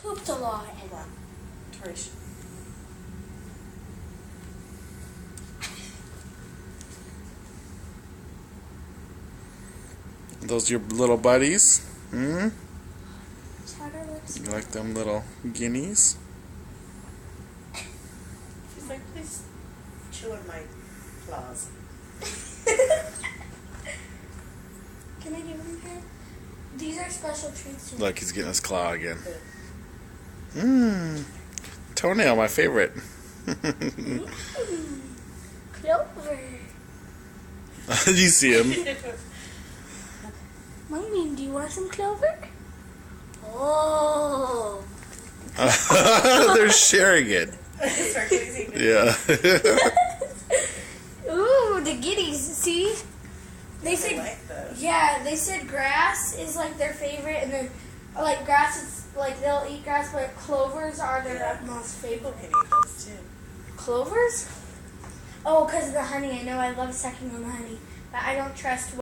Pooped a lot. Hold on. Torish. Those your little buddies? Hmm? Chatterlips. You like them little guineas? She's like, please chew on my claws. Can I give him a pet? These are special treats to me. Look, he's getting his claw again. Good. Mmm. Toenail, my favorite. Clover. You see him. Mommy, do you want some clover? Oh. They're sharing it. Circles eating. Yeah. Ooh, the giddies. See? They I said, like those. yeah, they said grass is like their favorite, and then like grass is like they'll eat grass, but clovers are their Yeah. most People favorite. can eat those too. Clovers? Oh, because of the honey. I know I love sucking on the honey, but I don't trust.